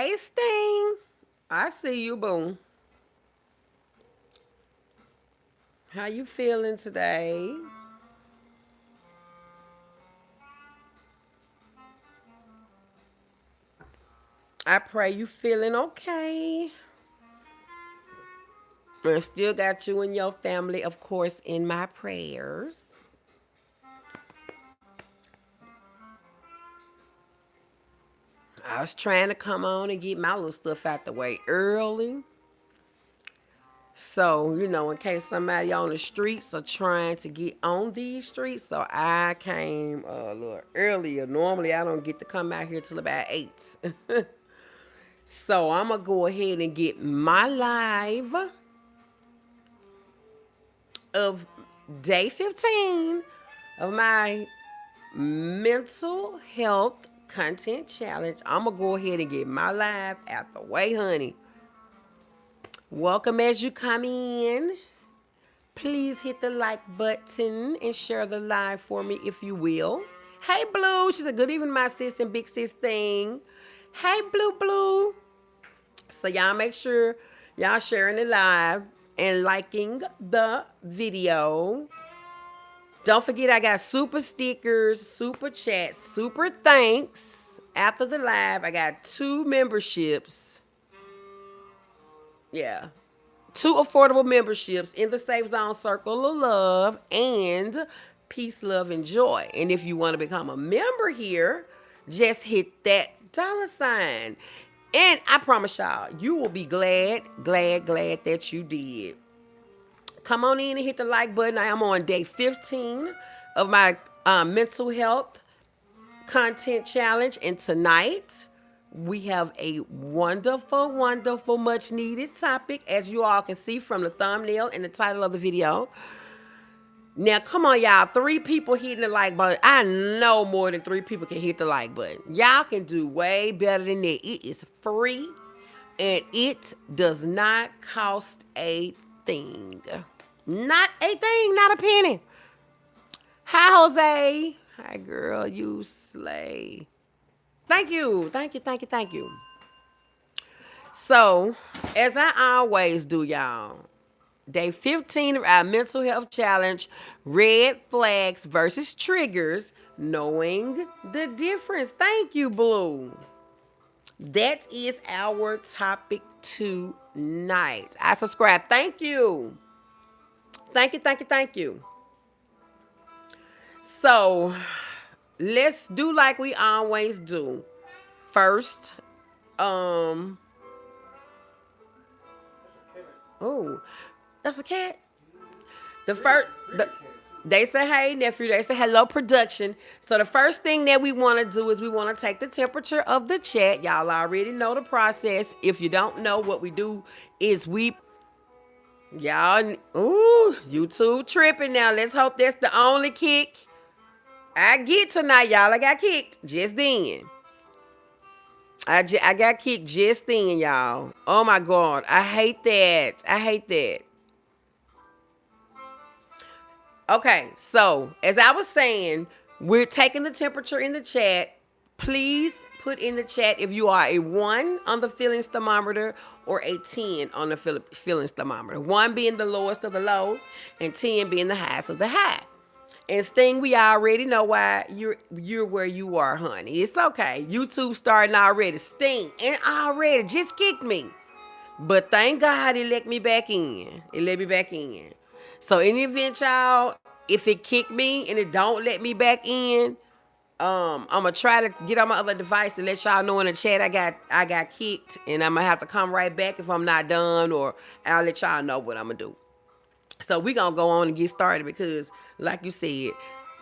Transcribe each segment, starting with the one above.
Hey, Sting. I see you, boo. How you feeling today? I pray you feeling okay. I still got you and your family, of course, in my prayers. I was trying to come on and get my little stuff out the way early. So, in case somebody on the streets are trying to get on these streets, so I came a little earlier. Normally, I don't get to come out here till about 8. So, I'm going to go ahead and get my live of day 15 of my mental health content challenge. I'm going to go ahead and get my live out the way, honey. Welcome as you come in. Please hit the like button and share the live for me if you will. Hey, Blue. She said, good evening, my sis and big sis thing. Hey, Blue. So y'all make sure y'all sharing the live and liking the video. Don't forget I got super stickers, super chats, super thanks. After the live, I got 2 memberships. Yeah. 2 affordable memberships in the Safe Zone Circle of Love and Peace, Love, and Joy. And if you want to become a member here, just hit that $sign. And I promise y'all, you will be glad that you did. Come on in and hit the like button. I am on day 15 of my mental health content challenge. And tonight, we have a wonderful, much needed topic, as you all can see from the thumbnail and the title of the video. Now, come on, y'all. 3 people hitting the like button. I know more than 3 people can hit the like button. Y'all can do way better than that. It is free and it does not cost a thing. Not a thing, not a penny. Hi, Jose. Hi, girl. You slay. Thank you. So, as I always do, y'all, day 15 of our mental health challenge, red flags versus triggers, knowing the difference. Thank you, Blue. That is our topic tonight. I subscribe. Thank you. Thank you. So, let's do like we always do. First, oh, that's a cat. The first, they say, hey, nephew. They say, hello, production. So the first thing that we want to do is we want to take the temperature of the chat. Y'all already know the process. If you don't know, what we do is y'all, YouTube tripping now. Let's hope that's the only kick I get tonight, y'all. I got kicked just then. I got kicked just then, y'all. Oh my God. I hate that. Okay, so as I was saying, we're taking the temperature in the chat. Please put in the chat if you are a 1 on the feelings thermometer or a 10 on the feelings thermometer. 1 being the lowest of the low and 10 being the highest of the high. And Sting, we already know why you're where you are, honey. It's okay. YouTube starting already. Sting, and already just kicked me. But thank God it let me back in. So in the event, y'all, if it kicked me and it don't let me back in, I'm gonna try to get on my other device and let y'all know in the chat I got kicked, and I'm gonna have to come right back if I'm not done, or I'll let y'all know what I'm gonna do. So we gonna go on and get started because, like you said,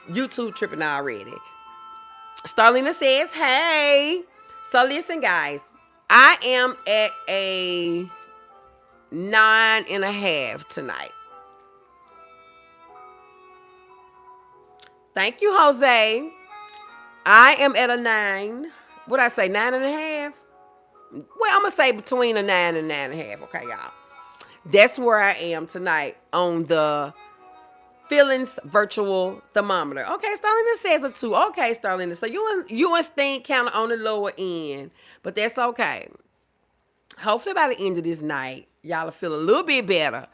YouTube tripping already. Starlina says, hey. So listen, guys, I am at a 9.5 tonight. Thank you, Jose. I am at a 9. What I say, 9.5? Well, I'm gonna say between a 9 and 9.5. Okay, y'all. That's where I am tonight on the feelings virtual thermometer. Okay, Starlina says a 2. Okay, Starlina. So you and Sting kind of on the lower end, but that's okay. Hopefully by the end of this night, y'all will feel a little bit better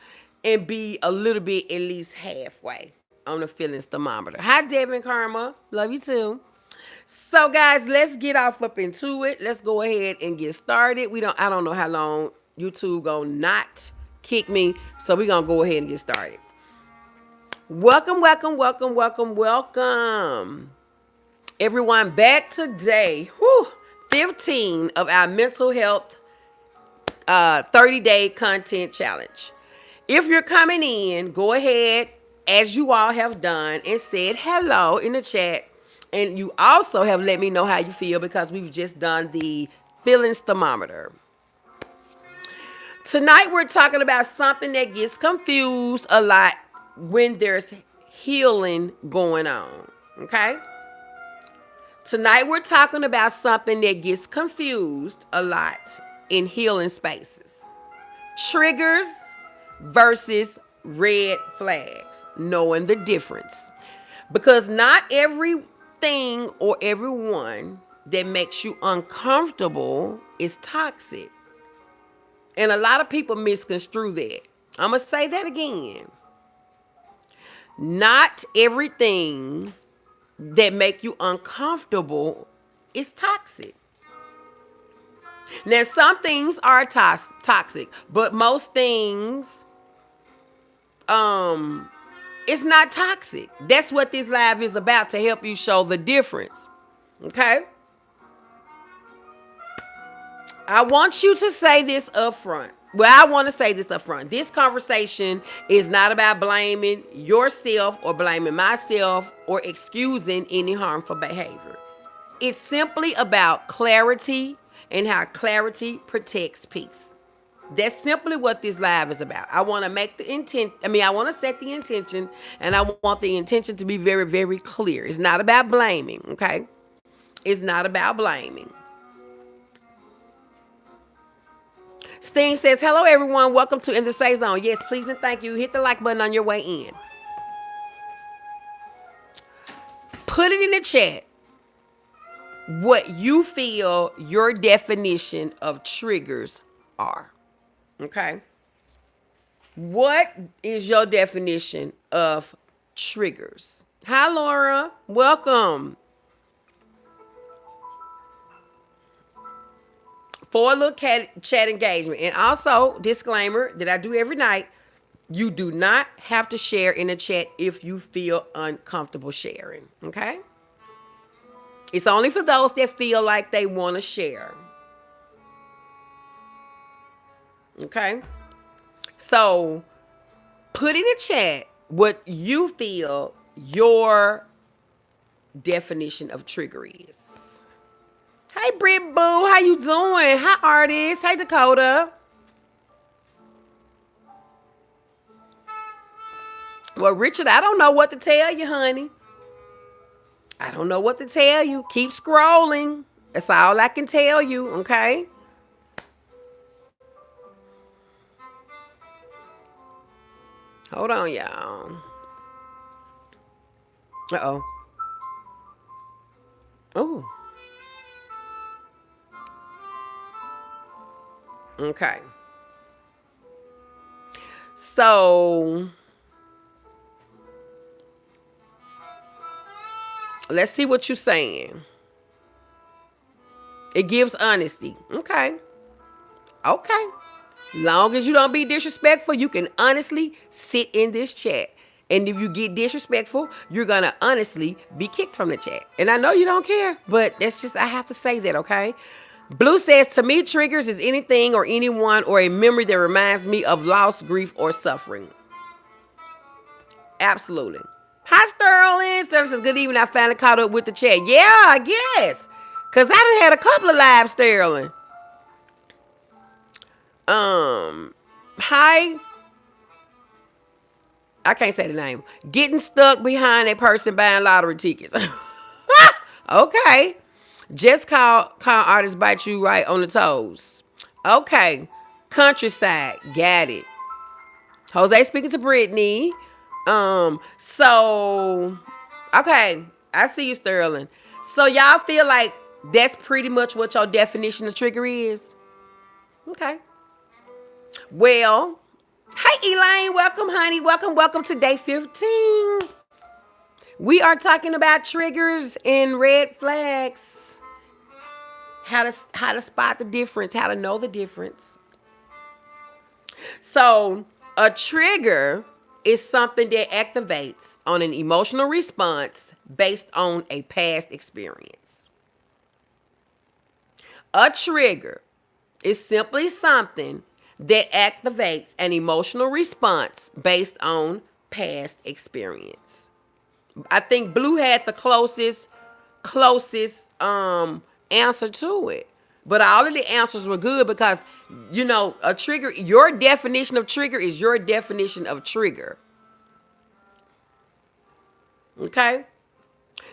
and be a little bit at least halfway on the feelings thermometer. Hi, Devin Karma. Love you too. So guys, let's get off up into it. Let's go ahead and get started. I don't know how long YouTube gonna not kick me. So we're gonna go ahead and get started. Welcome, welcome, welcome, welcome, welcome. Everyone back today. 15 of our mental health 30-day content challenge. If you're coming in, go ahead, as you all have done, and said hello in the chat. And you also have let me know how you feel because we've just done the feelings thermometer. Tonight we're talking about something that gets confused a lot when there's healing going on. Okay? Tonight we're talking about something that gets confused a lot in healing spaces. Triggers versus red flags. Knowing the difference. Because not everything or everyone that makes you uncomfortable is toxic. And a lot of people misconstrue that. I'm going to say that again. Not everything that make you uncomfortable is toxic. Now, some things are toxic, but most things, it's not toxic. That's what this live is about, to help you show the difference. Okay? I want you to say this up front. Well, I want to say this up front. This conversation is not about blaming yourself or blaming myself or excusing any harmful behavior. It's simply about clarity and how clarity protects peace. That's simply what this live is about. I want to I want to set the intention, and I want the intention to be very, very clear. It's not about blaming, okay? It's not about blaming. Sting says, hello, everyone. Welcome to In the Safe Zone. Yes, please and thank you. Hit the like button on your way in. Put it in the chat what you feel your definition of triggers are. Okay? What is your definition of triggers? Hi, Laura. Welcome. For a little chat engagement. And also, disclaimer that I do every night, you do not have to share in the chat if you feel uncomfortable sharing. Okay? It's only for those that feel like they want to share. Okay? So, put in the chat what you feel your definition of trigger is. Hey, Brit Boo, how you doing? Hi, artist. Hey, Dakota. Well, Richard, I don't know what to tell you, honey. I don't know what to tell you. Keep scrolling. That's all I can tell you, okay? Hold on, y'all. Uh-oh. Oh. Okay. So, let's see what you're saying. It gives honesty. Okay. Okay. Long as you don't be disrespectful, you can honestly sit in this chat. And if you get disrespectful, you're going to honestly be kicked from the chat. And I know you don't care, but that's just, I have to say that, okay? Blue says, to me, triggers is anything or anyone or a memory that reminds me of loss, grief, or suffering. Absolutely. Hi, Sterling. Sterling says, good evening. I finally caught up with the chat. Yeah, I guess. Because I done had a couple of lives, Sterling. Hi. I can't say the name. Getting stuck behind a person buying lottery tickets. Okay. Just call artists bite you right on the toes. Okay. Countryside. Got it. Jose speaking to Brittany. So, okay. I see you, Sterling. So y'all feel like that's pretty much what your definition of trigger is? Okay. Well, hey Elaine, welcome, honey. Welcome to day 15. We are talking about triggers and red flags. How to spot the difference, how to know the difference. So, a trigger is something that activates on an emotional response based on a past experience. A trigger is simply something that activates an emotional response based on past experience. I think Blue had the closest answer to it. But all of the answers were good because a trigger, your definition of trigger is your definition of trigger. Okay?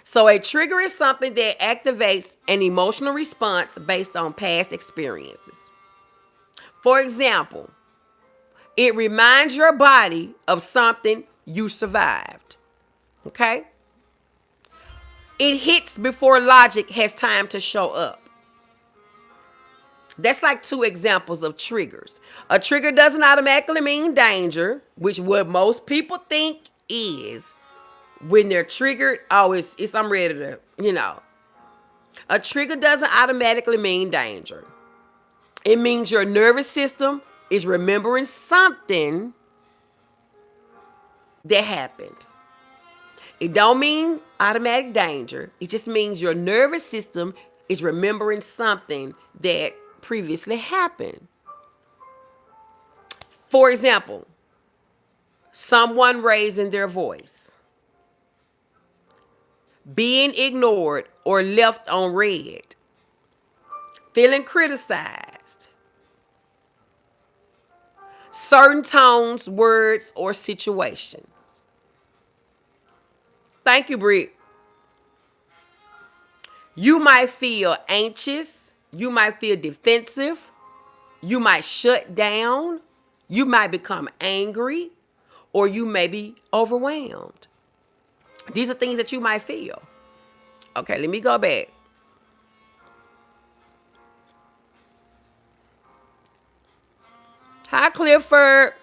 So a trigger is something that activates an emotional response based on past experiences. For example, it reminds your body of something you survived. Okay? It hits before logic has time to show up. That's like two examples of triggers. A trigger doesn't automatically mean danger, which what most people think is when they're triggered. Oh, it's I'm ready to. A trigger doesn't automatically mean danger. It means your nervous system is remembering something that happened. It don't mean automatic danger. It just means your nervous system is remembering something that previously happened. For example, someone raising their voice, being ignored or left on read, feeling criticized, certain tones, words, or situations. Thank you, Britt. You might feel anxious. You might feel defensive. You might shut down. You might become angry. Or you may be overwhelmed. These are things that you might feel. Okay, let me go back. Hi, Clifford.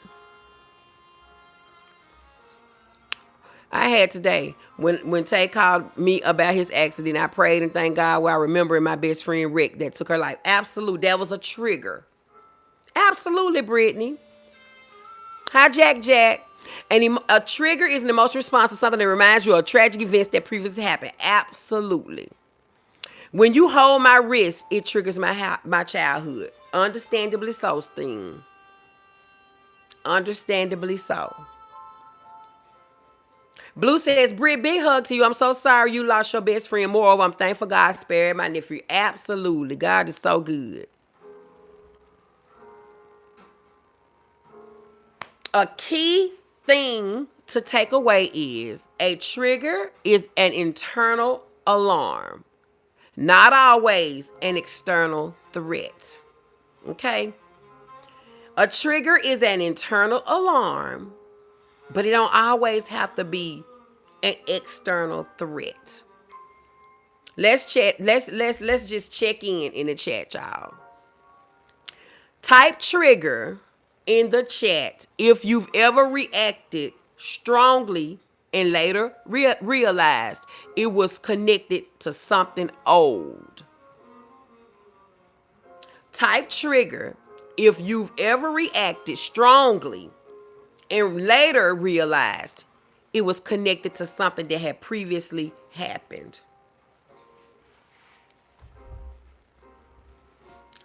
I had today when Tay called me about his accident. I prayed and thank God while remembering my best friend Rick that took her life. Absolutely, that was a trigger. Absolutely, Brittany. Hi, Jack. A trigger is an emotional response to something that reminds you of tragic events that previously happened. Absolutely. When you hold my wrist, it triggers my childhood. Understandably so, Sting. Understandably so. Blue says, Britt, big hug to you. I'm so sorry you lost your best friend. Moreover, I'm thankful God spared my nephew. Absolutely. God is so good. A key thing to take away is a trigger is an internal alarm, not always an external threat. Okay? A trigger is an internal alarm, but it don't always have to be an external threat. Let's check. Let's just check in the chat, y'all. Type trigger in the chat if you've ever reacted strongly and later realized it was connected to something old. Type trigger if you've ever reacted strongly and later realized it was connected to something that had previously happened.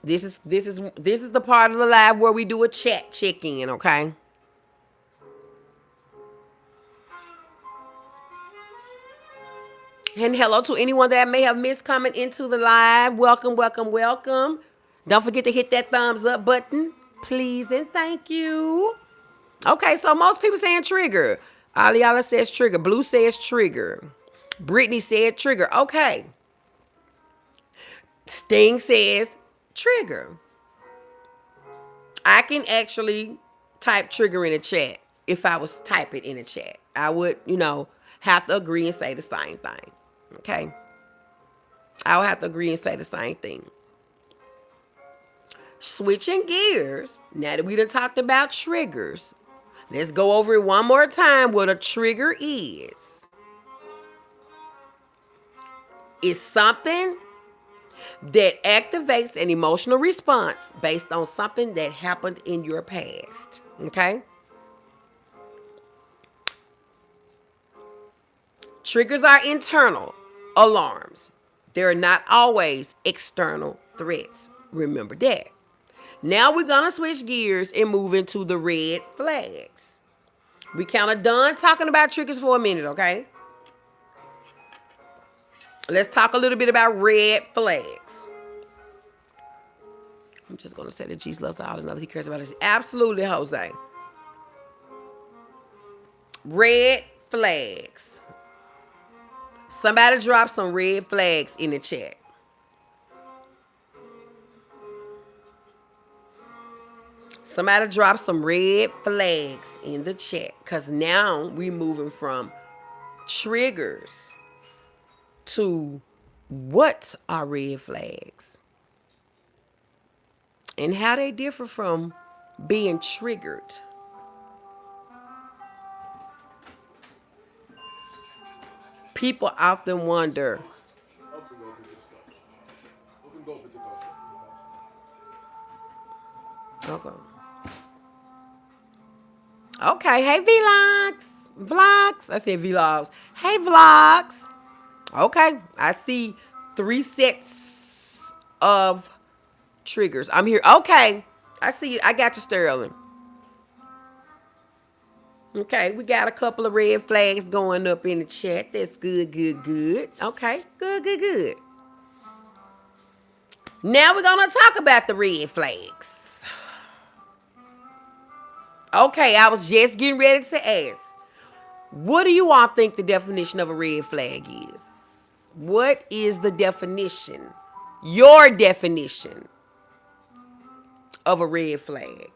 This is the part of the live where we do a chat check-in, okay? And hello to anyone that may have missed coming into the live. Welcome. Don't forget to hit that thumbs up button, please and thank you. Okay, so most people saying trigger. Aliala says trigger. Blue says trigger. Brittany said trigger. Okay. Sting says trigger. I can actually type trigger in the chat if I was typing in the chat. I would, have to agree and say the same thing. Okay? I would have to agree and say the same thing. Switching gears, now that we done talked about triggers, let's go over it one more time what a trigger is. It's something that activates an emotional response based on something that happened in your past. Okay? Triggers are internal alarms. They're not always external threats. Remember that. Now we're going to switch gears and move into the red flags. We kind of done talking about triggers for a minute, okay? Let's talk a little bit about red flags. I'm just going to say that Jesus loves all and others. He cares about us. Absolutely, Jose. Red flags. Somebody drop some red flags in the chat. Somebody drop some red flags in the chat. Because now we moving from triggers to what are red flags. And how they differ from being triggered. People often wonder. Okay. Okay. Hey, vlogs. Vlogs. I said vlogs. Hey, vlogs. Okay. I see 3 sets of triggers. I'm here. Okay. I see it. I got you, Sterling. Okay. We got a couple of red flags going up in the chat. That's good, good, good. Okay. Good, good, good. Now we're going to talk about the red flags. Okay, I was just getting ready to ask. What do you all think the definition of a red flag is? What is the definition? Your definition of a red flag?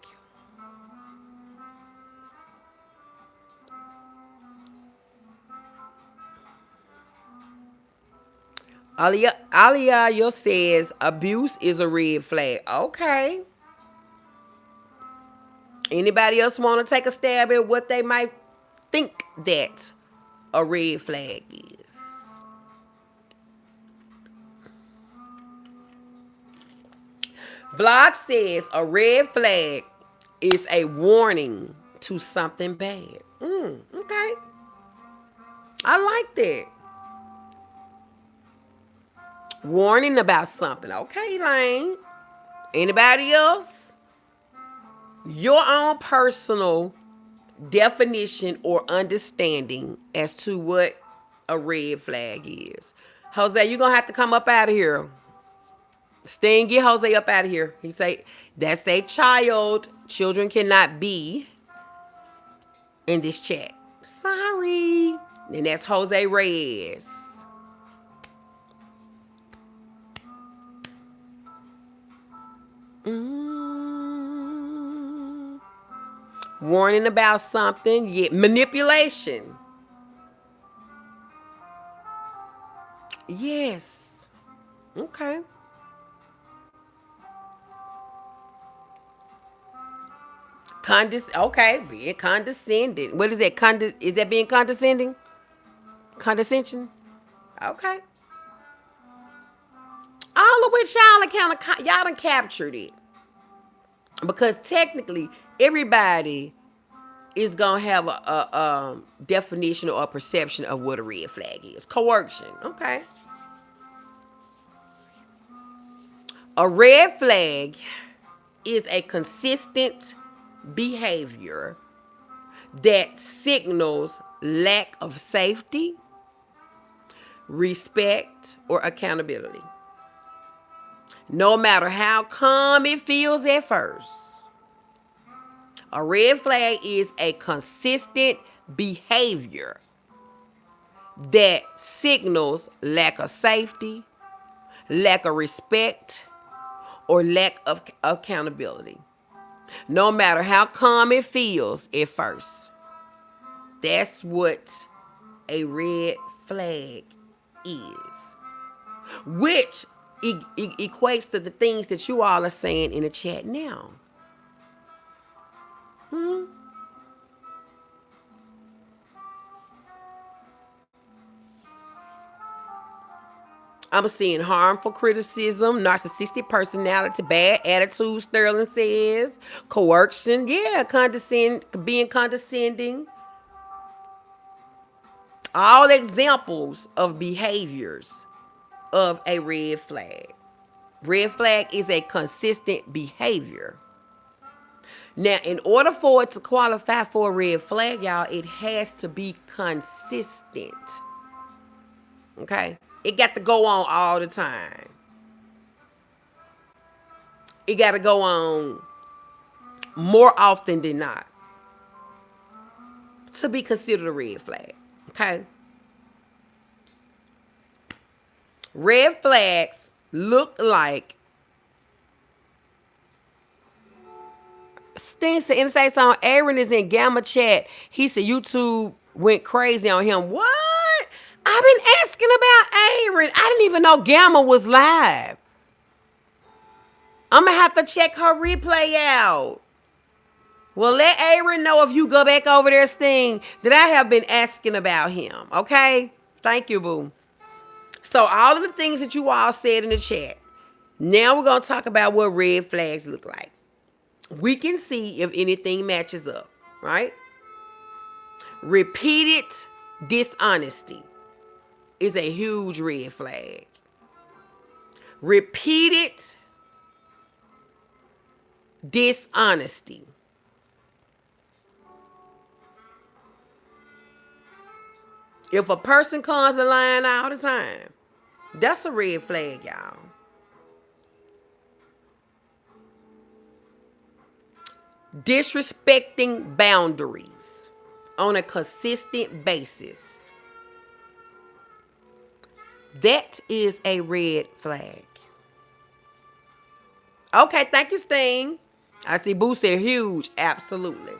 Aliyah says abuse is a red flag. Okay. Anybody else want to take a stab at what they might think that a red flag is? Vlog says a red flag is a warning to something bad. Okay. I like that. Warning about something. Okay, Elaine. Anybody else? Your own personal definition or understanding as to what a red flag is. Jose, you're going to have to come up out of here. Stay and get Jose up out of here. He say, that's a child. Children cannot be in this chat. Sorry. And that's Jose Reyes. Warning about something. Yeah. Manipulation. Yes. Okay. Okay, being condescending. What is that? Is that being condescending? Condescension? Okay. All of which y'all done captured it. Because technically, everybody is gonna have a definition or a perception of what a red flag is. Coercion. Okay. A red flag is a consistent behavior that signals lack of safety, respect, or accountability. No matter how calm it feels at first, a red flag is a consistent behavior that signals lack of safety, lack of respect, or lack of accountability. No matter how calm it feels at first. That's what a red flag is. Which equates to the things that you all are saying in the chat now. I'm seeing harmful criticism, narcissistic personality, bad attitude, Sterling says, coercion, yeah, being condescending. All examples of behaviors of a red flag. Red flag is a consistent behavior. Now, in order for it to qualify for a red flag, y'all, it has to be consistent. Okay? It got to go on all the time. It got to go on more often than not to be considered a red flag. Okay? Red flags look like Steen said, Interstate Song, Aaron is in Gamma chat. He said YouTube went crazy on him. What? I've been asking about Aaron. I didn't even know Gamma was live. I'm going to have to check her replay out. Well, let Aaron know if you go back over there, Sting, that I have been asking about him. Okay? Thank you, boo. So all of the things that you all said in the chat. Now we're going to talk about what red flags look like. We can see if anything matches up, right? Repeated dishonesty is a huge red flag. Repeated dishonesty. If a person comes to lying all the time, that's a red flag, y'all. Disrespecting boundaries on a consistent basis. That is a red flag. Okay, thank you, Sting. I see Boo said huge. Absolutely.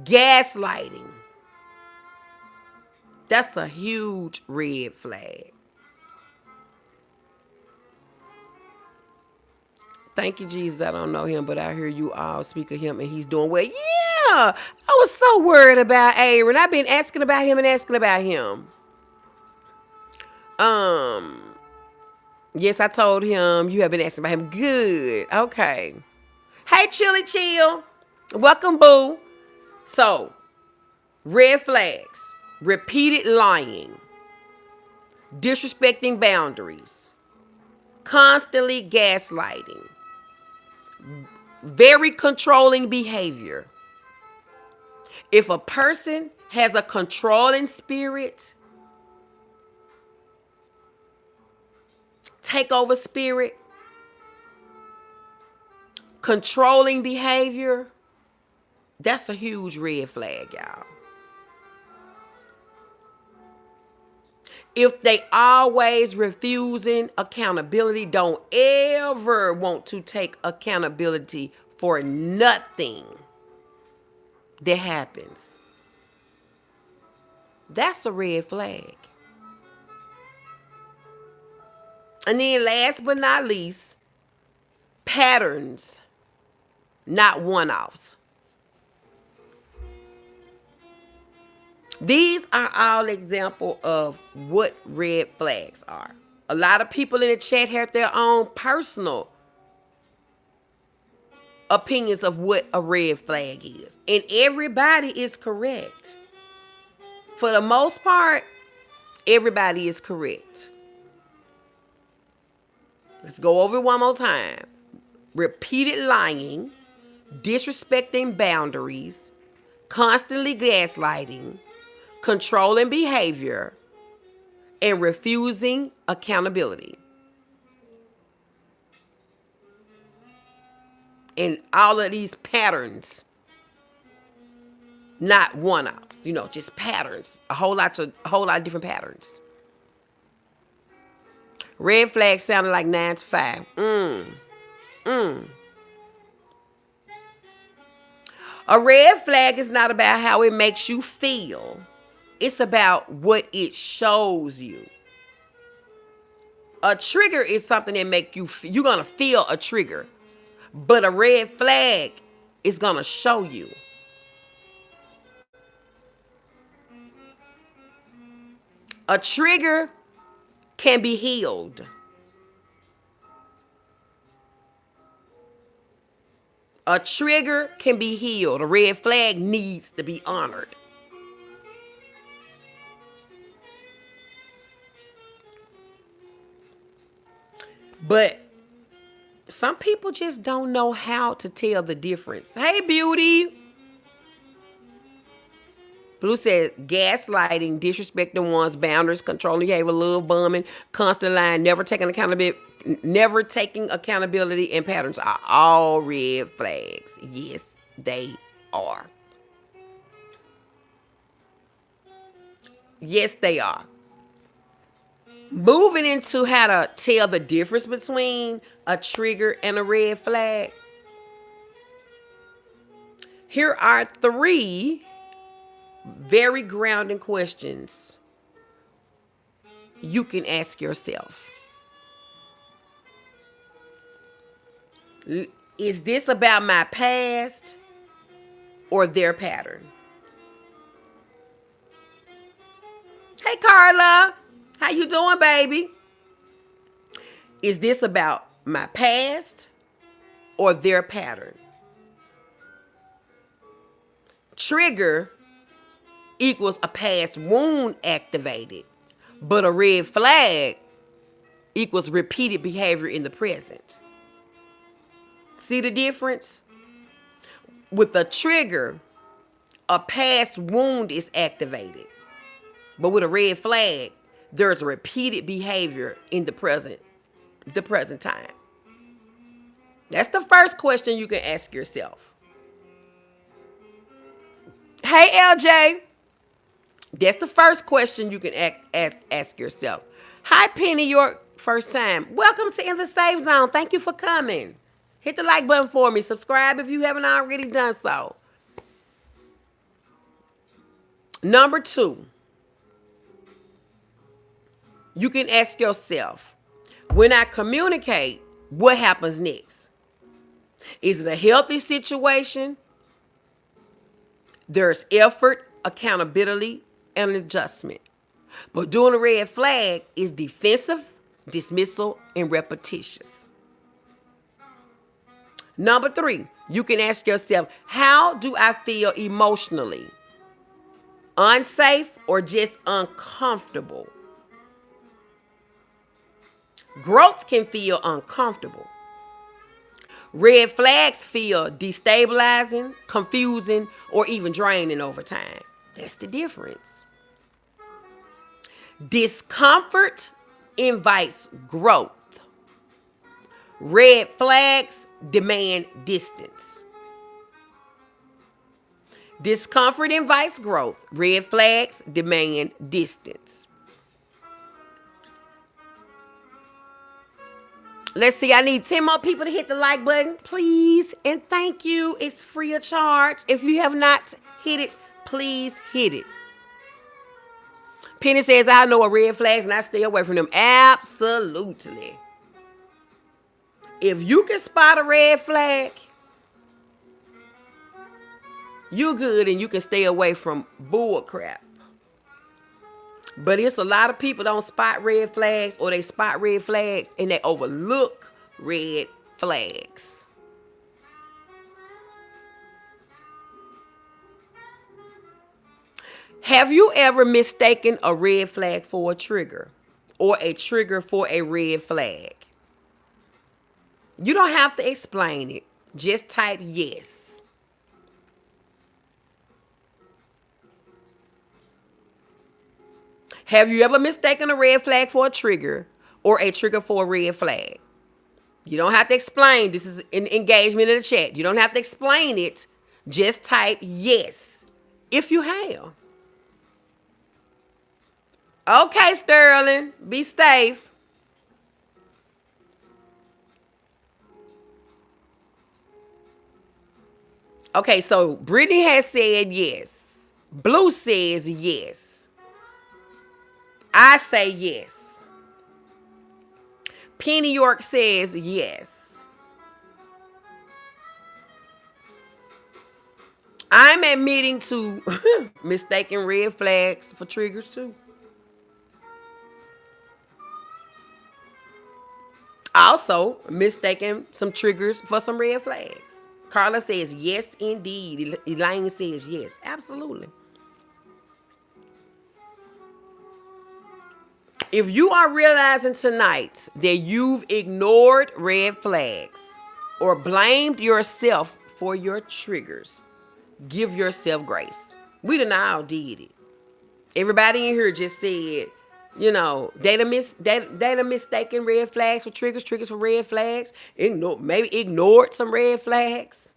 Gaslighting. That's a huge red flag. Thank you, Jesus. I don't know him, but I hear you all speak of him and he's doing well. Yeah, I was so worried about Aaron. I've been asking about him and asking about him. Yes, I told him you have been asking about him. Good. Okay. Hey, Chilly Chill. Welcome, boo. So, red flags. Repeated lying. Disrespecting boundaries. Constantly gaslighting. Very controlling behavior. If a person has a controlling spirit, takeover spirit, controlling behavior, that's a huge red flag, y'all. If they always refusing accountability, don't ever want to take accountability for nothing that happens, that's a red flag. And then last but not least, patterns, not one-offs. These are all examples of what red flags are. A lot of people in the chat have their own personal opinions of what a red flag is. And everybody is correct. For the most part, everybody is correct. Let's go over it one more time. Repeated lying, disrespecting boundaries, constantly gaslighting, controlling behavior, and refusing accountability. And all of these patterns, not one-offs, just patterns. A whole lot of different patterns. Red flag sounded like 9 to 5. A red flag is not about how it makes you feel. It's about what it shows you. A trigger is something that make you, you're going to feel a trigger. But a red flag is going to show you. A trigger can be healed. A trigger can be healed. A red flag needs to be honored. But some people just don't know how to tell the difference. Hey, beauty. Blue says gaslighting, disrespecting one's boundaries, controlling behavior, love bombing, constant lying, never taking accountability, and patterns are all red flags. Yes, they are. Yes, they are. Moving into how to tell the difference between a trigger and a red flag. Here are 3 very grounding questions you can ask yourself. Is this about my past or their pattern? Hey, Carla. How you doing, baby? Is this about my past or their pattern? Trigger equals a past wound activated, but a red flag equals repeated behavior in the present. See the difference? With a trigger, a past wound is activated, but with a red flag, there's a repeated behavior in the present time. That's the first question you can ask yourself. Hey, LJ. That's the first question you can ask yourself. Hi, Penny York, first time. Welcome to In the Safe Zone. Thank you for coming. Hit the like button for me. Subscribe if you haven't already done so. Number 2. You can ask yourself, when I communicate, what happens next? Is it a healthy situation? There's effort, accountability, and adjustment. But doing a red flag is defensive, dismissal, and repetitious. Number 3, you can ask yourself, how do I feel emotionally? Unsafe or just uncomfortable? Growth can feel uncomfortable. Red flags feel destabilizing, confusing, or even draining over time. That's the difference. Discomfort invites growth. Red flags demand distance. Discomfort invites growth. Red flags demand distance. Let's see, I need 10 more people to hit the like button, please. And thank you. It's free of charge. If you have not hit it, please hit it. Penny says, I know a red flags and I stay away from them. Absolutely. If you can spot a red flag, you're good and you can stay away from bull crap. But it's a lot of people don't spot red flags, or they spot red flags and they overlook red flags. Have you ever mistaken a red flag for a trigger, or a trigger for a red flag? You don't have to explain it. Just type yes. Have you ever mistaken a red flag for a trigger, or a trigger for a red flag? You don't have to explain. This is an engagement in the chat. You don't have to explain it. Just type yes if you have. Okay, Sterling. Be safe. Okay, so Brittany has said yes. Blue says yes. I say yes. Penny York says yes. I'm admitting to mistaking red flags for triggers too. Also, mistaking some triggers for some red flags. Carla says yes, indeed. Elaine says yes, absolutely. If you are realizing tonight that you've ignored red flags or blamed yourself for your triggers, give yourself grace. We done all did it. Everybody in here just said, they done mistaken red flags for triggers, triggers for red flags. Maybe ignored some red flags.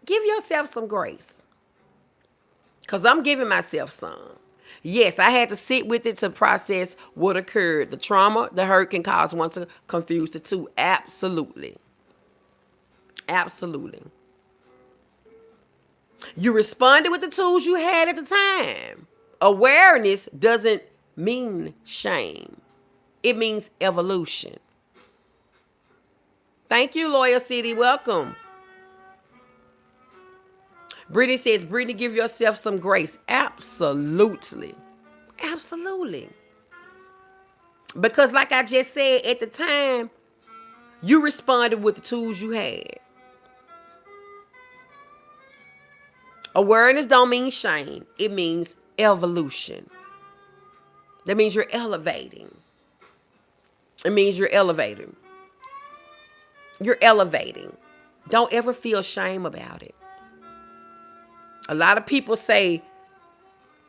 Give yourself some grace. Because I'm giving myself some. Yes, I had to sit with it to process what occurred. The trauma, the hurt can cause one to confuse the two. Absolutely. Absolutely. You responded with the tools you had at the time. Awareness doesn't mean shame. It means evolution. Thank you, Loyal City. Welcome. Brittany says, Brittany, give yourself some grace. Absolutely. Absolutely. Because like I just said, at the time, you responded with the tools you had. Awareness don't mean shame. It means evolution. That means you're elevating. It means you're elevating. You're elevating. Don't ever feel shame about it. A lot of people say,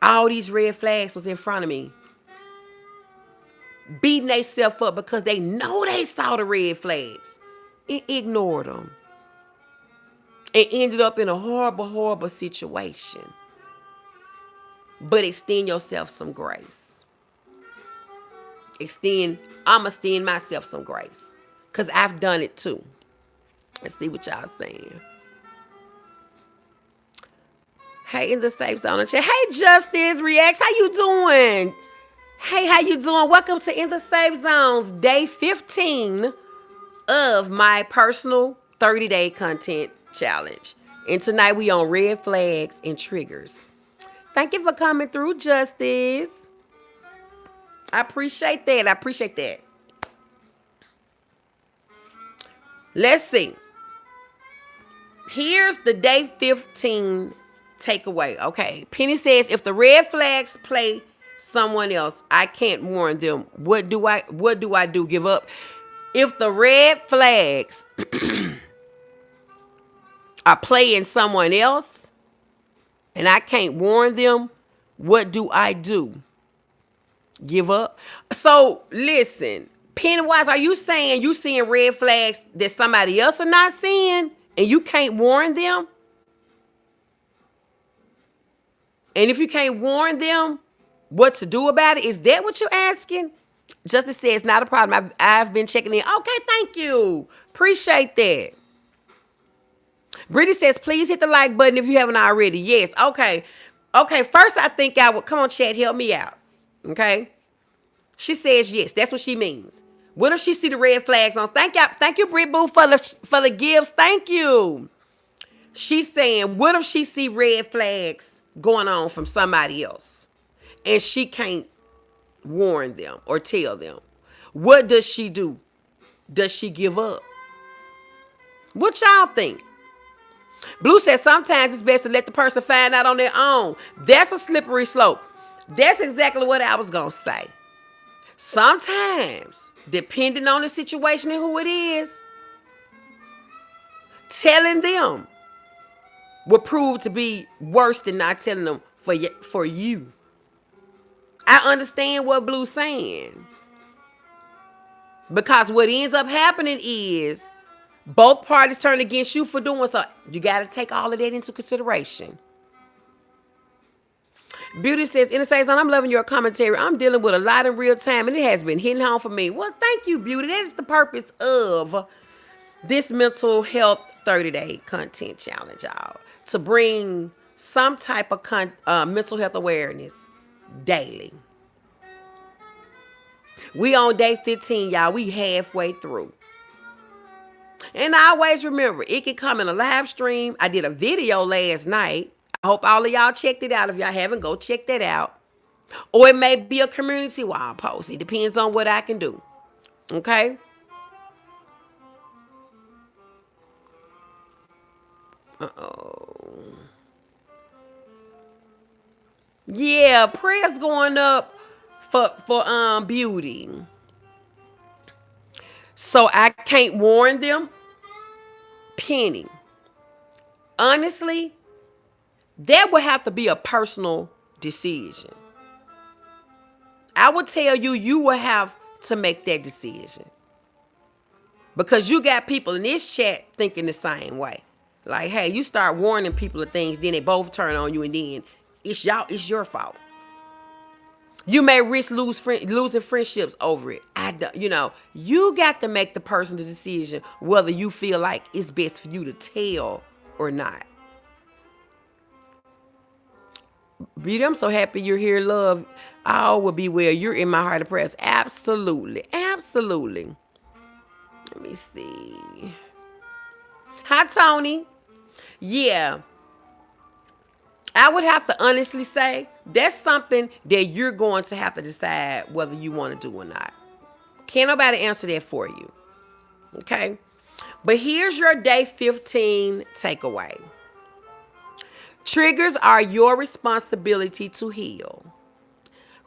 all these red flags was in front of me. Beating themselves up because they know they saw the red flags. And ignored them. And ended up in a horrible, horrible situation. But extend yourself some grace. I'ma extend myself some grace. Because I've done it too. Let's see what y'all saying. Hey, in the safe zone. Hey, Justice Reacts. How you doing? Hey, how you doing? Welcome to In the Safe Zones, day 15 of my personal 30-day content challenge. And tonight we on red flags and triggers. Thank you for coming through, Justice. I appreciate that. Let's see. Here's the day 15 takeaway. Okay. Penny says, if the red flags play someone else, I can't warn them. What do I do? Give up? If the red flags are playing someone else and I can't warn them, what do I do? Give up? So listen, Pennywise, are you saying you seeing red flags that somebody else are not seeing and you can't warn them? And if you can't warn them, what to do about it? Is that what you're asking? Justice says, not a problem. I've been checking in. Okay, thank you. Appreciate that. Brittany says, please hit the like button if you haven't already. Yes, okay. Okay, first I think I would, come on, chat, help me out. Okay? She says yes. That's what she means. What if she see the red flags on? Thank you, Britt Boo, for the gifts. Thank you. She's saying, what if she see red flags going on from somebody else and she can't warn them or tell them? What does she do? Does she give up? What y'all think? Blue says sometimes it's best to let the person find out on their own. That's a slippery slope. That's exactly what I was going to say. Sometimes, depending on the situation and who it is, telling them will prove to be worse than not telling them for you. I understand what Blue's saying. Because what ends up happening is both parties turn against you for doing so. You got to take all of that into consideration. Beauty says, in the same zone, I'm loving your commentary. I'm dealing with a lot in real time, and it has been hitting home for me. Well, thank you, Beauty. That is the purpose of this mental health 30-day content challenge, y'all. To bring some type of mental health awareness daily. We on day 15, y'all. We halfway through. And I always remember, it can come in a live stream. I did a video last night. I hope all of y'all checked it out. If y'all haven't, go check that out. Or it may be a community wide post. It depends on what I can do. Okay? Uh-oh. Yeah, prayers going up for beauty. So I can't warn them. Penny. Honestly, that would have to be a personal decision. I would tell you, you will have to make that decision. Because you got people in this chat thinking the same way. Like, hey, you start warning people of things, then they both turn on you, and then it's your fault. You may risk losing friendships over it. You got to make the personal decision whether you feel like it's best for you to tell or not. Beauty, I'm so happy you're here, love. All will be well. You're in my heart of prayers. Absolutely. Absolutely. Let me see. Hi, Tony. Yeah. I would have to honestly say that's something that you're going to have to decide whether you want to do or not. Can't nobody answer that for you. Okay? But here's your day 15 takeaway. Triggers are your responsibility to heal.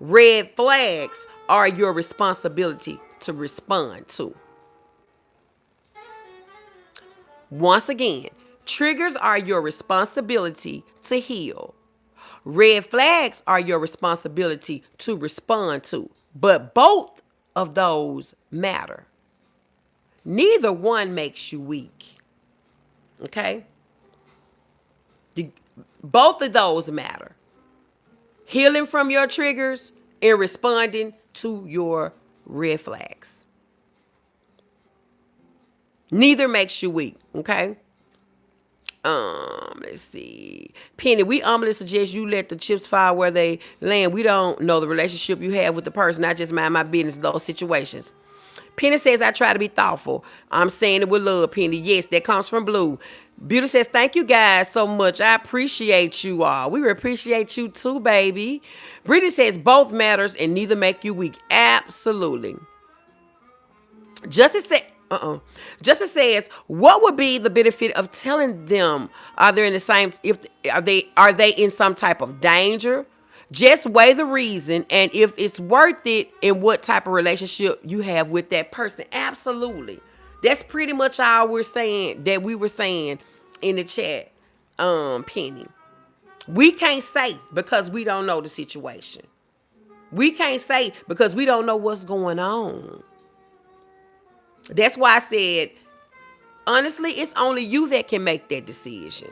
Red flags are your responsibility to respond to. Once again, triggers are your responsibility to heal. Red flags are your responsibility to respond to. But both of those matter. Neither one makes you weak. Okay? Both of those matter. Healing from your triggers and responding to your red flags. Neither makes you weak, okay? Let's see. Penny, we humbly suggest you let the chips fall where they land. We don't know the relationship you have with the person. I just mind my business in those situations. Penny says, I try to be thoughtful. I'm saying it with love, Penny. Yes, that comes from Blue. Beauty says, thank you guys so much. I appreciate you all. We appreciate you too, baby. Brittany says, both matters and neither make you weak. Absolutely. Justice says, what would be the benefit of telling them? Are they in some type of danger? Just weigh the reason and if it's worth it and what type of relationship you have with that person. Absolutely. That's pretty much all we were saying in the chat, Penny. We can't say because we don't know the situation. We can't say because we don't know what's going on. That's why I said, honestly, it's only you that can make that decision.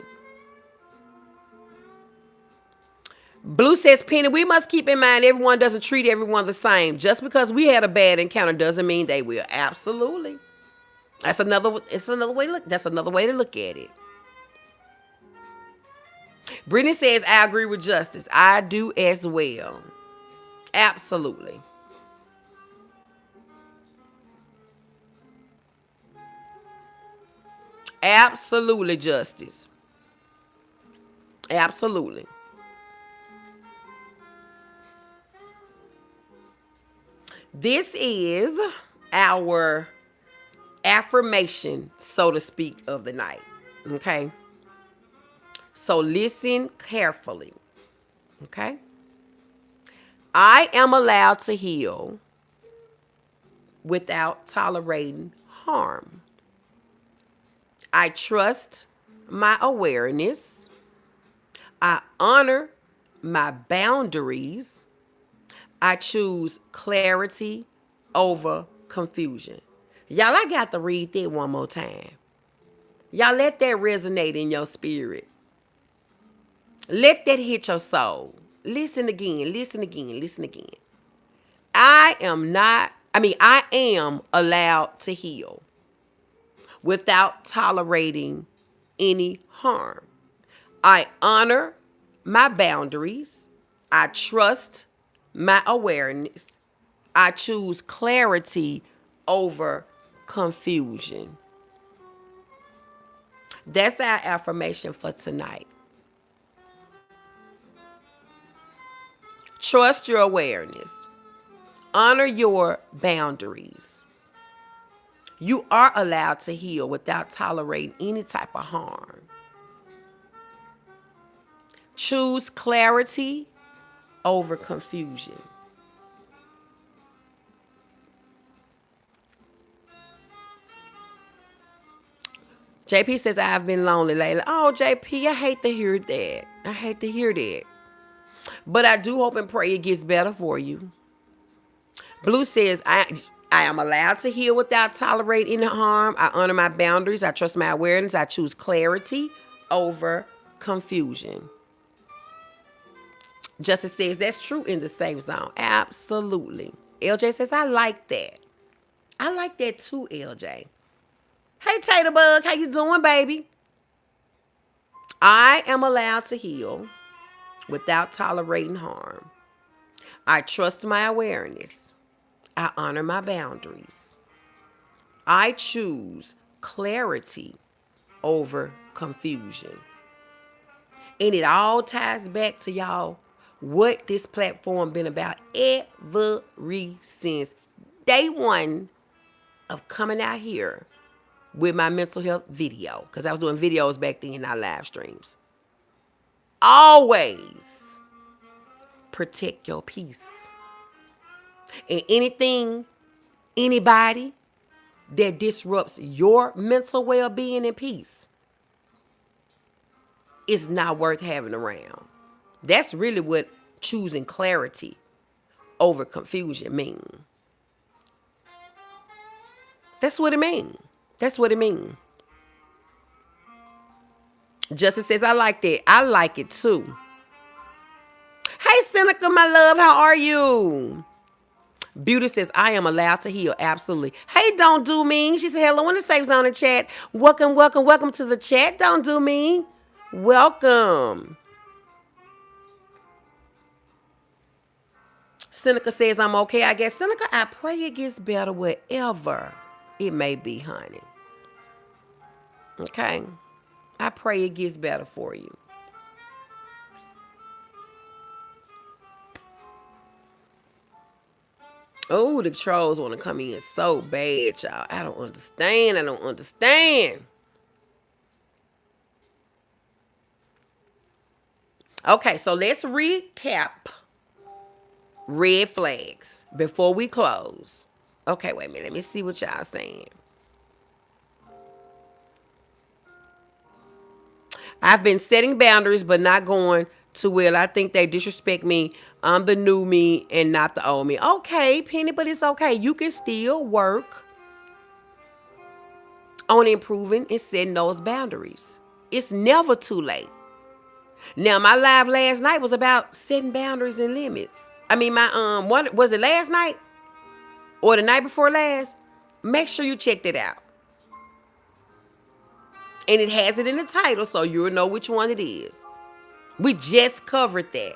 Blue says, Penny, we must keep in mind everyone doesn't treat everyone the same. Just because we had a bad encounter doesn't mean they will. Absolutely. That's another way to look at it. Brittany says, I agree with Justice. I do as well. Absolutely. Absolutely, Justice. Absolutely. This is our affirmation, so to speak, of the night. Okay? So listen carefully. Okay? I am allowed to heal without tolerating harm. I trust my awareness. I honor my boundaries. I choose clarity over confusion. Y'all, I got to read that one more time. Y'all, let that resonate in your spirit. Let that hit your soul. Listen again, listen again, listen again. I am allowed to heal without tolerating any harm. I honor my boundaries. I trust my awareness. I choose clarity over confusion. That's our affirmation for tonight. Trust your awareness. Honor your boundaries. You are allowed to heal without tolerating any type of harm. Choose clarity over confusion. JP says, I've been lonely lately. Oh, JP, I hate to hear that. I hate to hear that. But I do hope and pray it gets better for you. Blue says, I am allowed to heal without tolerating any harm. I honor my boundaries. I trust my awareness. I choose clarity over confusion. Justice says, that's true in the safe zone. Absolutely. LJ says, I like that. I like that too, LJ. Hey, Tater Bug, how you doing, baby? I am allowed to heal without tolerating harm. I trust my awareness. I honor my boundaries. I choose clarity over confusion. And it all ties back to y'all what this platform been about ever since day one of coming out here with my mental health video. Because I was doing videos back then, not live streams. Always protect your peace. And anything, anybody that disrupts your mental well-being and peace is not worth having around. That's really what choosing clarity over confusion means. That's what it means. That's what it means. Justice says, I like that. I like it too. Hey, Seneca, my love, how are you? Beauty says, I am allowed to heal. Absolutely. Hey, Don't Do Me. She said, hello in the safe zone in chat. Welcome, welcome, welcome to the chat. Don't Do Me. Welcome. Seneca says, I'm okay. I guess, Seneca, I pray it gets better wherever it may be, honey. Okay? I pray it gets better for you. Oh, the trolls want to come in so bad, y'all. I don't understand. I don't understand. Okay, so let's recap red flags before we close. Okay, wait a minute. Let me see what y'all saying. I've been setting boundaries, but not going too well. I think they disrespect me. I'm the new me and not the old me. Okay, Penny, but it's okay. You can still work on improving and setting those boundaries. It's never too late. Now, my live last night was about setting boundaries and limits. I mean, my what was it last night or the night before last? Make sure you check that out. And it has it in the title, so you'll know which one it is. We just covered that.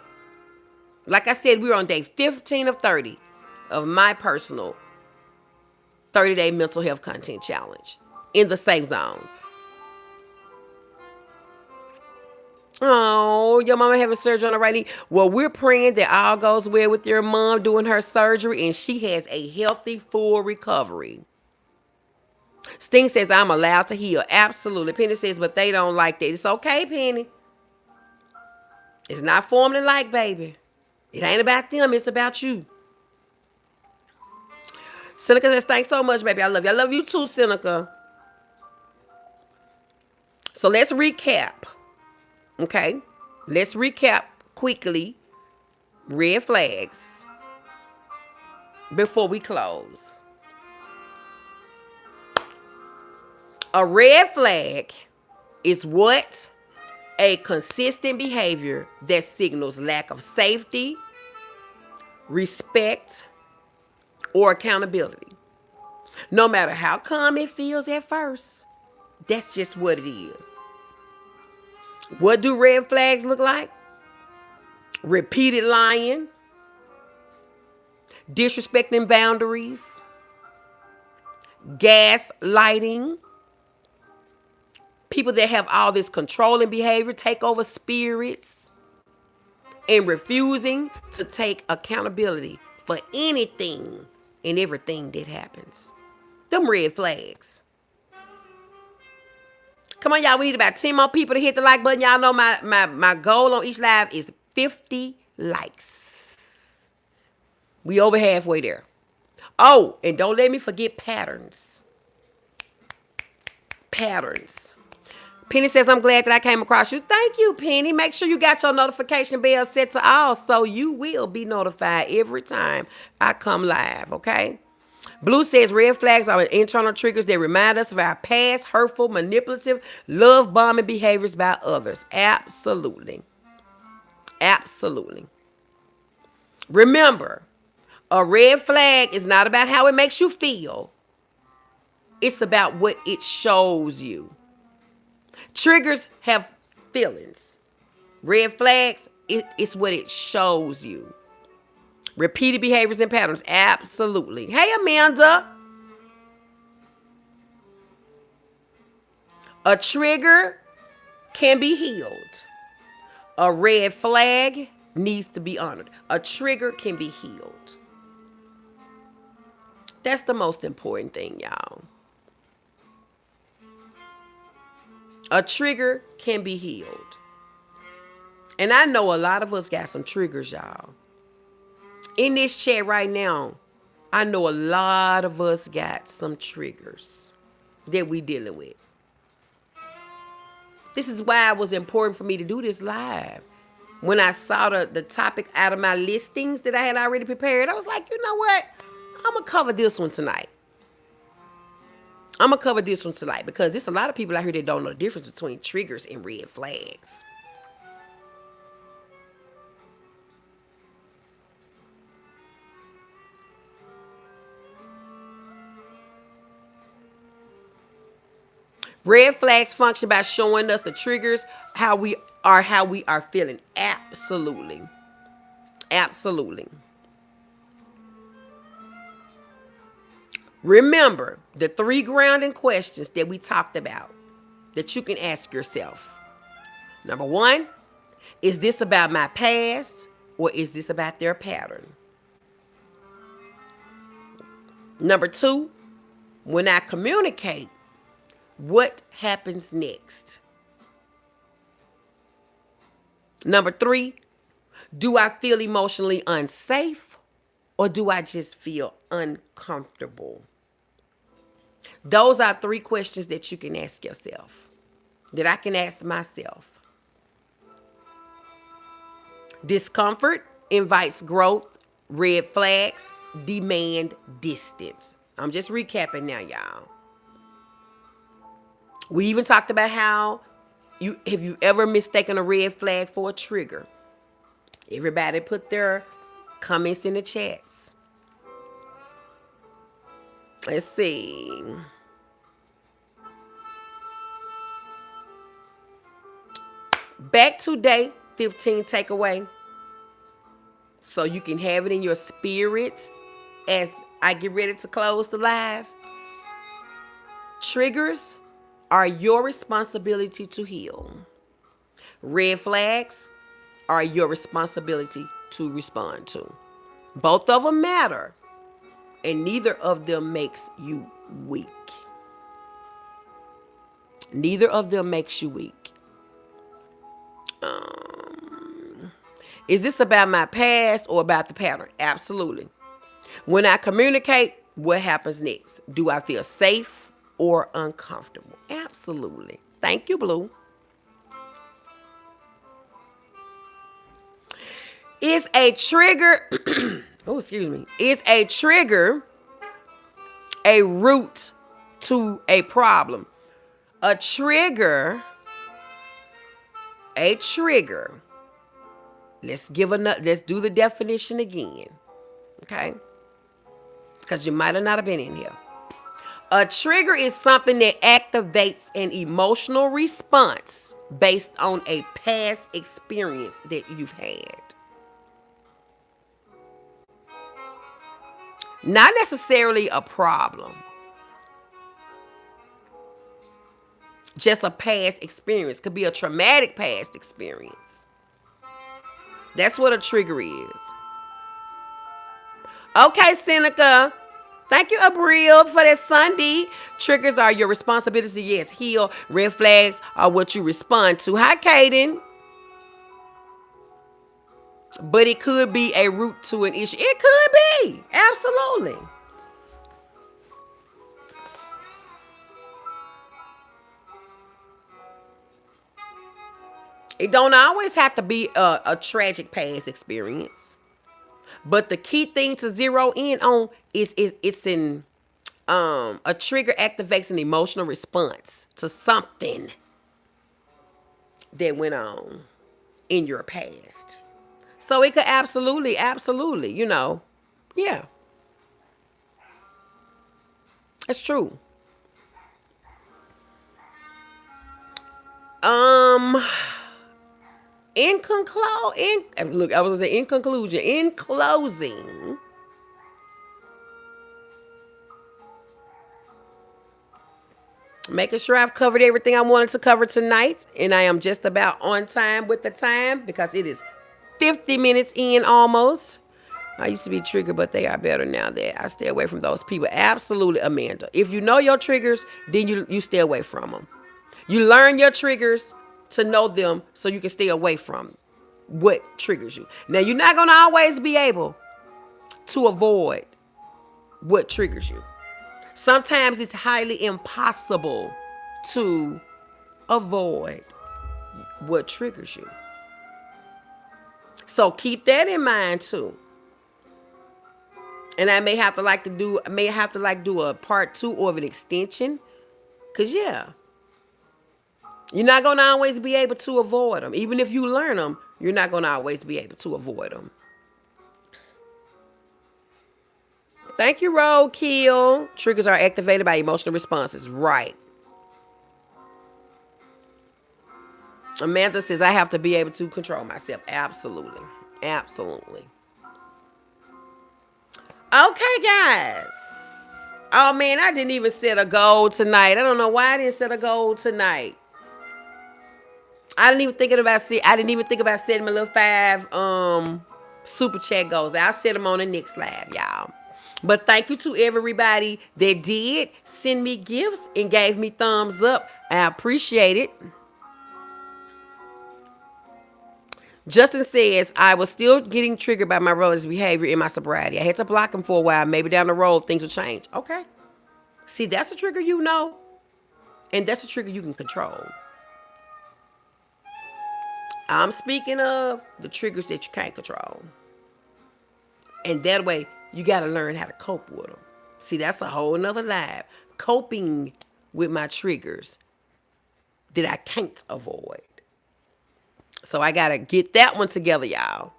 Like I said, we're on day 15 of 30 of my personal 30-day mental health content challenge in the safe zones. Oh, your mama having surgery on the right knee. Well, we're praying that all goes well with your mom doing her surgery and she has a healthy, full recovery. Sting says, I'm allowed to heal. Absolutely. Penny says, but they don't like that. It's okay, Penny. It's not forming like, baby. It ain't about them. It's about you. Seneca says, thanks so much, baby. I love you. I love you too, Seneca. So let's recap. Okay? Let's recap quickly red flags before we close. A red flag is what? A consistent behavior that signals lack of safety, respect, or accountability. No matter how calm it feels at first, that's just what it is. What do red flags look like? Repeated lying, disrespecting boundaries, gaslighting, people that have all this controlling behavior, takeover spirits, and refusing to take accountability for anything and everything that happens. Them red flags. Come on, y'all. We need about 10 more people to hit the like button. Y'all know my goal on each live is 50 likes. We over halfway there. Oh, and don't let me forget patterns. Patterns. Penny says, I'm glad that I came across you. Thank you, Penny. Make sure you got your notification bell set to all so you will be notified every time I come live, okay? Blue says, red flags are internal triggers that remind us of our past, hurtful, manipulative, love-bombing behaviors by others. Absolutely. Absolutely. Remember, a red flag is not about how it makes you feel. It's about what it shows you. Triggers have feelings. Red flags, it's what it shows you. Repeated behaviors and patterns, absolutely. Hey, Amanda. A trigger can be healed. A red flag needs to be honored. A trigger can be healed. That's the most important thing, y'all. A trigger can be healed. And I know a lot of us got some triggers, y'all. In this chat right now, I know a lot of us got some triggers that we dealing with. This is why it was important for me to do this live. When I saw the topic out of my listings that I had already prepared, I was like, you know what? I'm going to cover this one tonight. Because there's a lot of people out here that don't know the difference between triggers and red flags. Red flags function by showing us the triggers, how we are feeling. Absolutely. Absolutely. Remember the 3 grounding questions that we talked about that you can ask yourself. Number 1, is this about my past or is this about their pattern? Number 2, when I communicate, what happens next? Number 3, do I feel emotionally unsafe or do I just feel uncomfortable? Those are 3 questions that you can ask yourself, that I can ask myself. Discomfort invites growth. Red flags demand distance. I'm just recapping now, y'all. We even talked about how have you ever mistaken a red flag for a trigger? Everybody put their comments in the chats. Let's see. Back to day 15 takeaway. So you can have it in your spirit as I get ready to close the live. Triggers are your responsibility to heal. Red flags are your responsibility to respond to. Both of them matter, and neither of them makes you weak. Neither of them makes you weak. Is this about my past or about the pattern? Absolutely. When I communicate, what happens next? Do I feel safe or uncomfortable? Absolutely. Thank you, Blue. Is a trigger, is a trigger a root to a problem? A trigger, let's do the definition again, okay? Because you might have not have been in here. A trigger is something that activates an emotional response based on a past experience that you've had. Not necessarily a problem. Just a past experience. Could be a traumatic past experience. That's what a trigger is. Okay, Seneca. Thank you, Abril, for that Sunday. Triggers are your responsibility. Yes, heal. Red flags are what you respond to. Hi, Kaden. But it could be a root to an issue. It could be. Absolutely. It don't always have to be a tragic past experience. But the key thing to zero in on is it's in a trigger activates an emotional response to something that went on in your past. So it could absolutely, yeah, it's true. Um, in conclusion, in closing, making sure I've covered everything I wanted to cover tonight, and I am just about on time with the time because it is 50 minutes in almost. I used to be triggered, but they are better now that I stay away from those people. Absolutely, Amanda. If you know your triggers, then you stay away from them. You learn your triggers to know them so you can stay away from what triggers you. Now, you're not going to always be able to avoid what triggers you. Sometimes it's highly impossible to avoid what triggers you. So keep that in mind too. And I may have to do a part 2 or an extension. Cause yeah, you're not gonna always be able to avoid them. Even if you learn them, you're not gonna always be able to avoid them. Thank you, Roadkill. Triggers are activated by emotional responses. Right. Amanda says I have to be able to control myself. Absolutely. Absolutely. Okay, guys. Oh man, I didn't even set a goal tonight. I don't know why I didn't set a goal tonight. I didn't even think about setting my little 5 super chat goals. I'll set them on the next live, y'all. But thank you to everybody that did send me gifts and gave me thumbs up. I appreciate it. Justin says, I was still getting triggered by my brother's behavior in my sobriety. I had to block him for a while. Maybe down the road, things will change. Okay. See, that's a trigger you know. And that's a trigger you can control. I'm speaking of the triggers that you can't control. And that way, you got to learn how to cope with them. See, that's a whole nother live. Coping with my triggers that I can't avoid. So I gotta get that one together, y'all.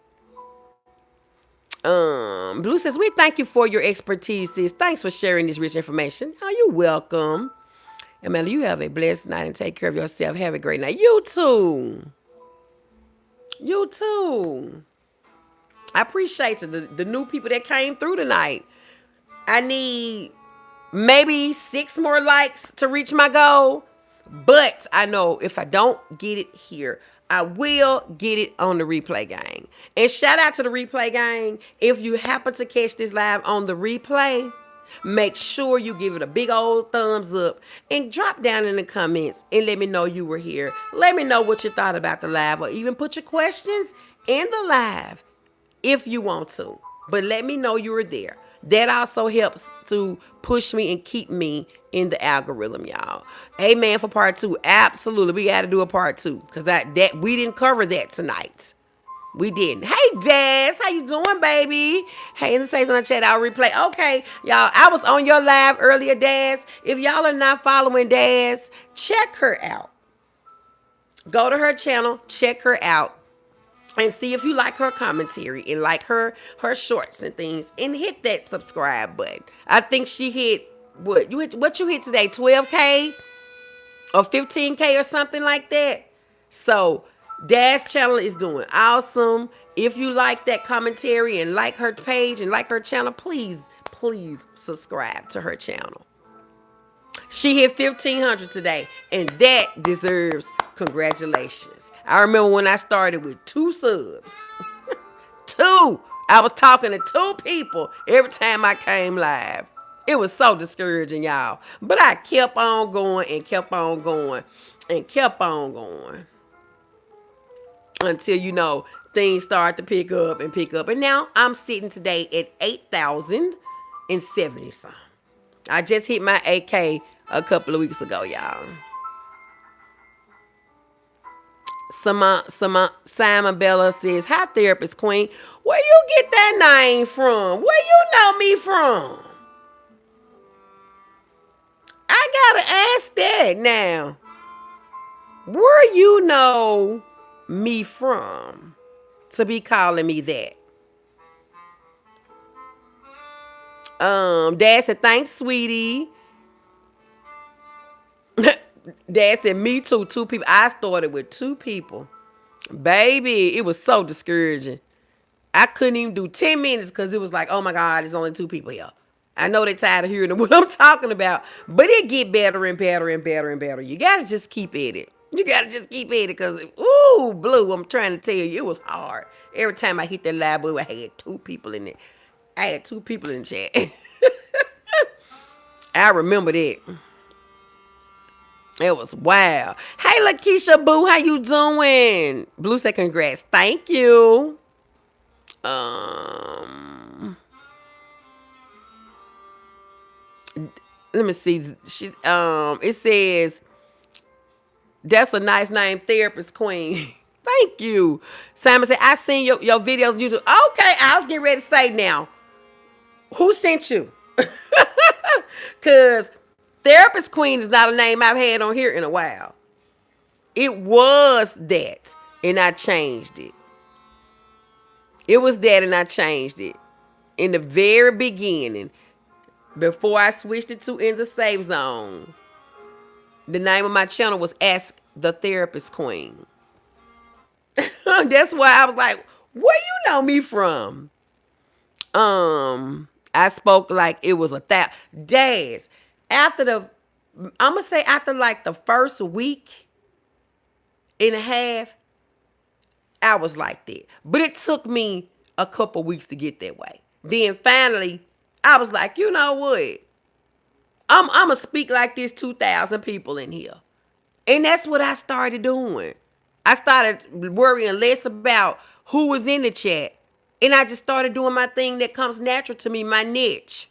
Blue says, we thank you for your expertise, sis. Thanks for sharing this rich information. Oh, you're welcome. Amanda, you have a blessed night and take care of yourself. Have a great night. You too. You too. I appreciate you. The new people that came through tonight. I need maybe 6 more likes to reach my goal. But I know if I don't get it here, I will get it on the replay gang. And shout out to the replay gang. If you happen to catch this live on the replay, make sure you give it a big old thumbs up and drop down in the comments and let me know you were here. Let me know what you thought about the live, or even put your questions in the live if you want to. But let me know you were there. That also helps to push me and keep me in the algorithm, y'all. Amen for part 2. Absolutely. We got to do a part 2 because we didn't cover that tonight. We didn't. Hey, Daz. How you doing, baby? Hey, let's say something in the chat. I'll replay. Okay, y'all. I was on your live earlier, Daz. If y'all are not following Daz, check her out. Go to her channel. Check her out. And see if you like her commentary and like her shorts and things, and hit that subscribe button. I think she hit what you hit today, 12K or 15K or something like that. So Daz channel is doing awesome. If you like that commentary and like her page and like her channel, please please subscribe to her channel. She hit 1,500 today, and that deserves congratulations. I remember when I started with 2 subs. 2. I was talking to 2 people every time I came live. It was so discouraging, y'all. But I kept on going and kept on going and kept on going until, things start to pick up and pick up. And now I'm sitting today at 8,070 some. I just hit my 8K a couple of weeks ago, y'all. Simon Bella says, "Hi, therapist queen. Where you get that name from? Where you know me from? I gotta ask that now. Where you know me from to be calling me that?" Dad said, "Thanks, sweetie." Dad said, "Me too, 2 people." I started with 2 people. Baby, it was so discouraging. I couldn't even do 10 minutes because it was like, oh my God, there's only 2 people here. I know they're tired of hearing what I'm talking about, but it get better and better and better and better. You got to just keep at it. You got to just keep at it because, ooh, Blue, I'm trying to tell you, it was hard. Every time I hit that live, I had 2 people in it. I had 2 people in the chat. I remember that. It was wild. Hey, Lakeisha Boo, how you doing? Blue said, congrats. Thank you. Let me see. It says, "That's a nice name, therapist queen." Thank you. Simon said, "I seen your videos on YouTube." Okay, I was getting ready to say now. Who sent you? Because therapist queen is not a name I've had on here in a while. It was that, and I changed it. It was that, and I changed it. In the very beginning, before I switched it to In the Safe Zone, the name of my channel was Ask the Therapist Queen. That's why I was like, where you know me from? I spoke like it was days. I'm going to say after like the first week and a half, I was like that. But it took me a couple weeks to get that way. Then finally, I was like, you know what? I'm going to speak like this 2,000 people in here. And that's what I started doing. I started worrying less about who was in the chat. And I just started doing my thing that comes natural to me, my niche.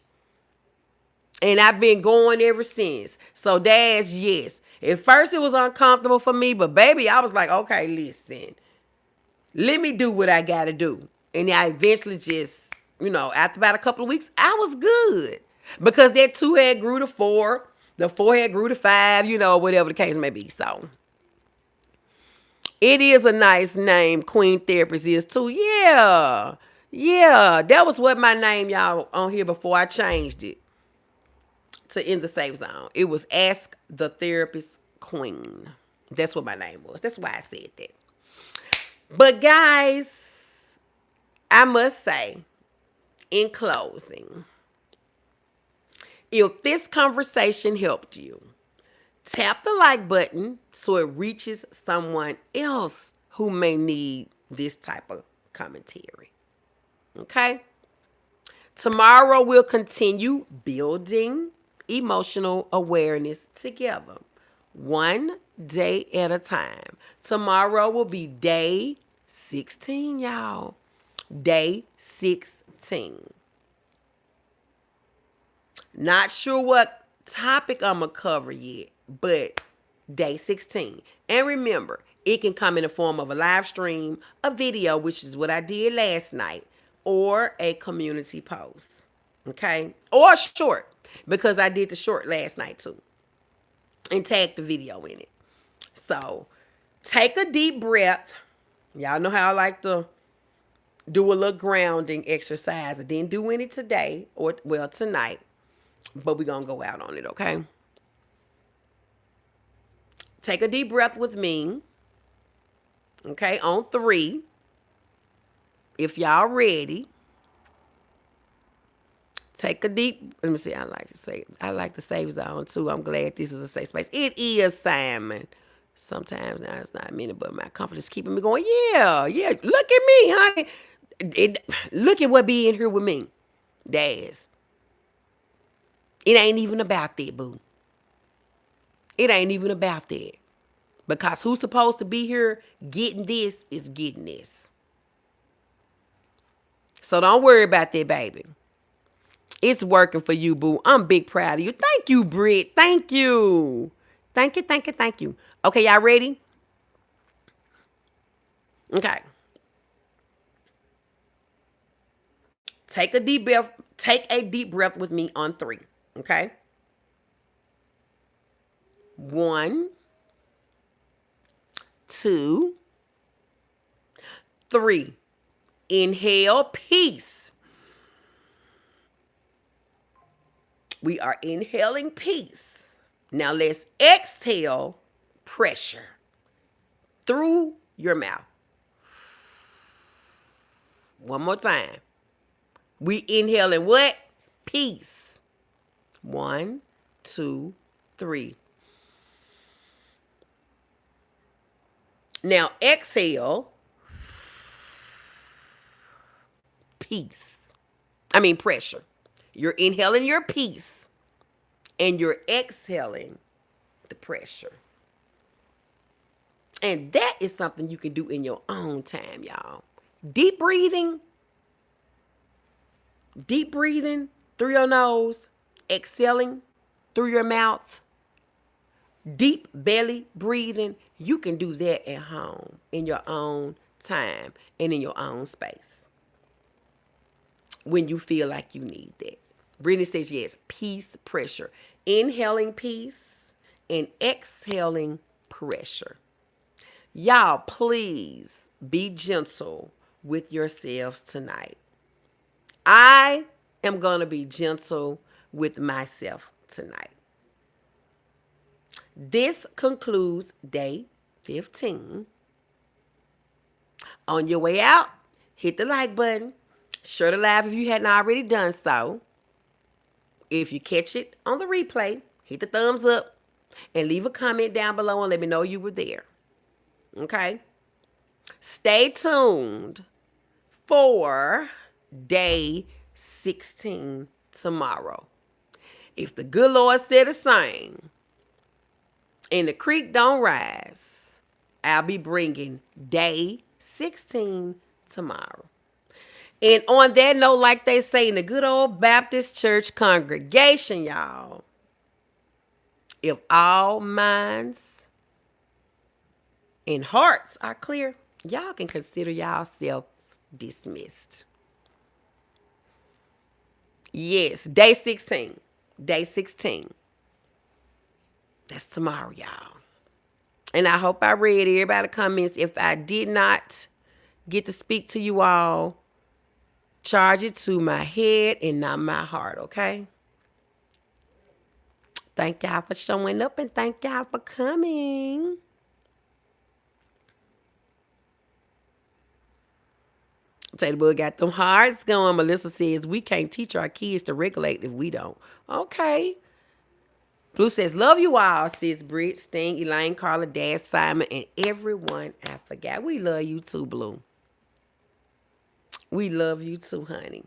And I've been going ever since. So that's yes. At first it was uncomfortable for me, but baby, I was like, okay, listen. Let me do what I got to do. And I eventually just, after about a couple of weeks, I was good. Because that 2 had grew to 4. The 4 had grew to 5, whatever the case may be. So it is a nice name. Queen Therapist is too. Yeah. Yeah. That was what my name, y'all, on here before I changed it to In the Safe Zone. It was Ask the Therapist Queen. That's what my name was. That's why I said that. But guys, I must say, in closing, if this conversation helped you, tap the like button so it reaches someone else who may need this type of commentary. Okay? Tomorrow we'll continue building emotional awareness together, one day at a time. Tomorrow will be day 16, y'all. Day 16. Not sure what topic I'm going to cover yet, but day 16. And remember, it can come in the form of a live stream, a video, which is what I did last night, or a community post. Okay? Or short, because I did the short last night too. And tagged the video in it. So, take a deep breath. Y'all know how I like to do a little grounding exercise. I didn't do any today, tonight. But we're going to go out on it, okay? Take a deep breath with me. Okay, on 3. If y'all ready. Take a deep. Let me see. I like the safe zone too. I'm glad this is a safe space. It is, Simon. Sometimes now it's not a minute, but my confidence keeping me going. Yeah, yeah. Look at me, honey. Look at what be in here with me. Daz. It ain't even about that, boo. It ain't even about that. Because who's supposed to be here getting this is getting this. So don't worry about that, baby. It's working for you, boo. I'm big proud of you. Thank you, Britt. Thank you. Thank you, thank you, thank you. Okay, y'all ready? Okay. Take a deep breath. Take a deep breath with me on 3. Okay. 1, 2, 3. Inhale, peace. We are inhaling peace. Now let's exhale pressure through your mouth. One more time. We inhaling what? Peace. 1, 2, 3. Now exhale pressure. You're inhaling your peace and you're exhaling the pressure. And that is something you can do in your own time, y'all. Deep breathing through your nose, exhaling through your mouth, deep belly breathing. You can do that at home in your own time and in your own space when you feel like you need that. Brittany says yes, peace, pressure. Inhaling peace and exhaling pressure. Y'all, please be gentle with yourselves tonight. I am going to be gentle with myself tonight. This concludes day 15. On your way out, hit the like button. Share the live if you hadn't already done so. If you catch it on the replay, hit the thumbs up and leave a comment down below and let me know you were there. Okay? Stay tuned for day 16 tomorrow. If the good Lord said the same and the creek don't rise, I'll be bringing day 16 tomorrow. And on that note, like they say in the good old Baptist church congregation, y'all, if all minds and hearts are clear, y'all can consider y'all dismissed. Yes, day 16. Day 16. That's tomorrow, y'all. And I hope I read everybody's comments. If I did not get to speak to you all, charge it to my head and not my heart, okay? Thank y'all for showing up and thank y'all for coming. Taylor got them hearts going. Melissa says, we can't teach our kids to regulate if we don't. Okay. Blue says, love you all, sis Britt, Sting, Elaine, Carla, Dad, Simon, and everyone I forgot. We love you too, Blue. We love you too, honey.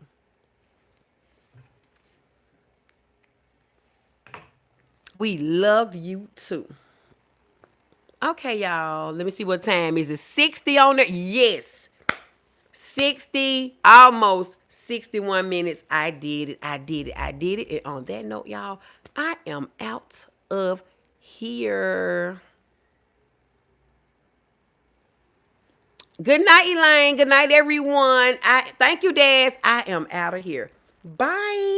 We love you too. Okay, y'all. Let me see what time is it. 60 on there? Yes. 60, almost 61 minutes. I did it. And on that note, y'all, I am out of here. Good night, Elaine. Good night, everyone. Thank you, Daz. I am out of here. Bye.